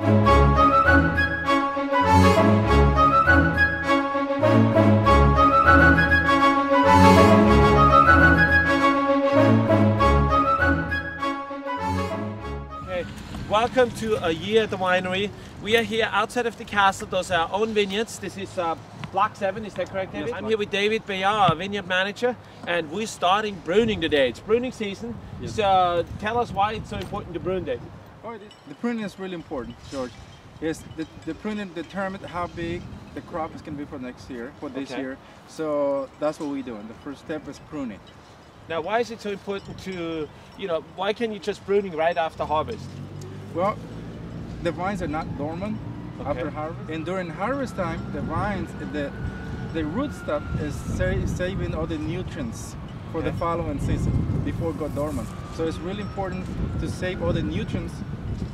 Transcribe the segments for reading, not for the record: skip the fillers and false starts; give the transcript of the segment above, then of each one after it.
Welcome to a year at the winery. We are here outside of the castle. Those are our own vineyards. This is Block 7, is that correct, David? Yes, I'm here with David Bejar, our vineyard manager, and we're starting pruning today. It's pruning season. Yes. So tell us why it's so important to prune, David. The pruning is really important, George. Yes, the pruning determines how big the crop is going to be for next year, for this year. So that's what we're doing. The first step is pruning. Now, why is it so important to, why can't you just pruning right after harvest? Well, the vines are not dormant after harvest, and during harvest time, the vines, the root stuff is saving all the nutrients for the following season before it go dormant. So it's really important to save all the nutrients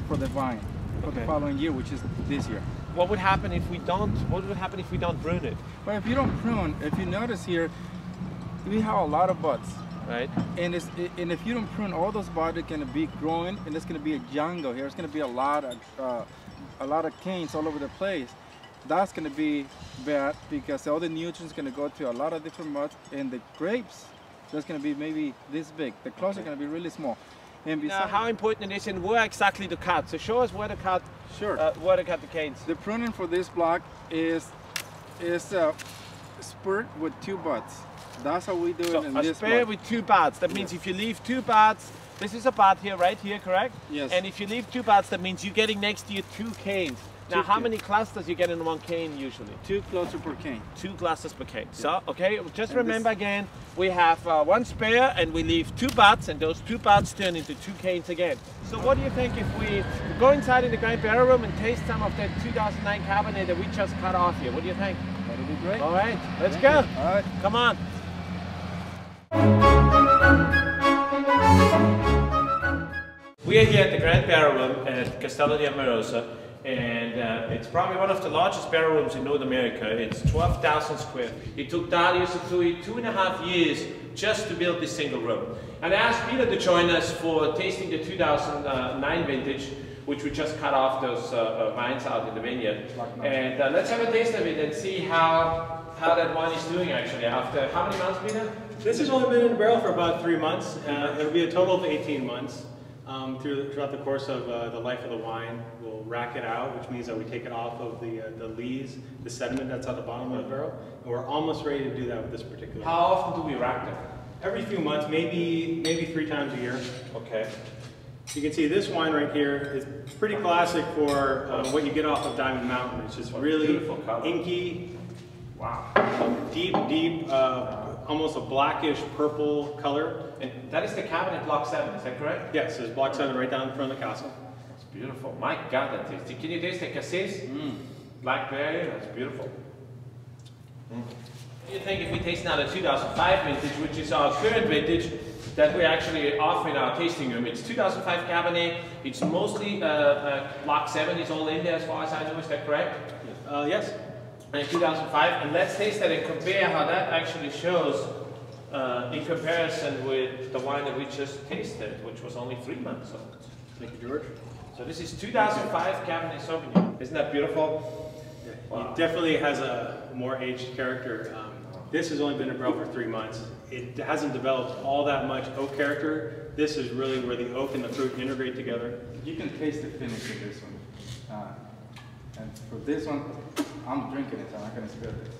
for the vine for the following year, which is this year. What would happen if we don't? What would happen if we don't prune it? Well, if you don't prune, if you notice here, we have a lot of buds. Right. And if you don't prune, all those buds are going to be growing, and it's going to be a jungle here. It's going to be a lot of canes all over the place. That's going to be bad because all the nutrients are going to go to a lot of different buds, and the grapes, that's going to be maybe this big. The clusters are going to be really small. And now, how important it is and where exactly to cut? So show us where to cut. Sure. Where to cut the canes. The pruning for this block is spurt with 2 buds. That's how we do it in this a spare with 2 buds. That means if you leave 2 buds, this is a bud here, right here, correct? Yes. And if you leave 2 buds, that means you're getting next to you 2 canes. Now, how many clusters you get in one cane usually? 2 clusters per cane. 2 clusters per cane. Yeah. So, just remember again, we have 1 spare and we leave 2 buds, and those 2 buds turn into 2 canes again. So what do you think if we go inside in the Grand Barrel Room and taste some of that 2009 Cabernet that we just cut off here? What do you think? That'll be great. All right, let's go. All right. Come on. We are here at the Grand Barrel Room at Castello Di Amerosa, and it's probably one of the largest barrel rooms in North America. It's 12,000 square. It took Darius and Louis 2.5 years just to build this single room. And I asked Peter to join us for tasting the 2009 vintage, which we just cut off those vines out in the vineyard. And let's have a taste of it and see how that wine is doing actually. After how many months, Peter? This has only been in the barrel for about 3 months. It'll be a total of 18 months. Throughout the course of the life of the wine, we'll rack it out, which means that we take it off of the lees, the sediment that's at the bottom of the barrel, and we're almost ready to do that with this particular. How often do we rack them? Every few months, maybe 3 times a year. Okay. You can see this wine right here is pretty classic for what you get off of Diamond Mountain. It's just really inky. Wow. Deep, almost a blackish purple color. And that is the Cabernet Block 7, is that correct? Yes, there's Block 7 right down in front of the castle. It's beautiful. My God, that tasty. Can you taste the cassis? Blackberry, that's beautiful. What do you think if we taste now the 2005 vintage, which is our current vintage, that we actually offer in our tasting room? It's 2005 Cabernet. It's mostly Block 7 is all in there as far as I know, is that correct? Yes. And 2005, and let's taste that and compare how that actually shows in comparison with the wine that we just tasted, which was only 3 months old. Thank you, George. So this is 2005 Cabernet Sauvignon. Isn't that beautiful? Yeah, wow. It definitely has a more aged character. This has only been in barrel for 3 months. It hasn't developed all that much oak character. This is really where the oak and the fruit integrate together. You can taste the finish of this one. And for this one, I'm drinking it, so I'm not going to spill this.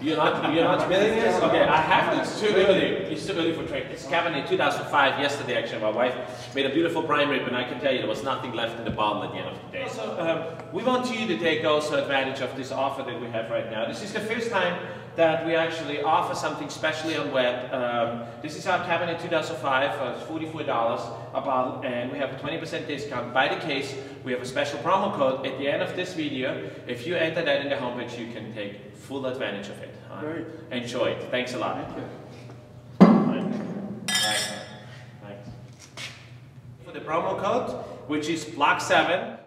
You're not spilling this? Okay, I have to. It's too early. It's too early for drink. It's Cabernet 2005. Yesterday, actually, my wife made a beautiful prime rib, and I can tell you there was nothing left in the bottle at the end of the day. So we want you to take also advantage of this offer that we have right now. This is the first time that we actually offer something specially on web. This is our Cabernet 2005, it's $44 a bottle, and we have a 20% discount by the case. We have a special promo code at the end of this video. If you enter that in the homepage, you can take full advantage of it. Great. Enjoy it. Thanks a lot. Thank you. Thanks. For the promo code, which is Block 7.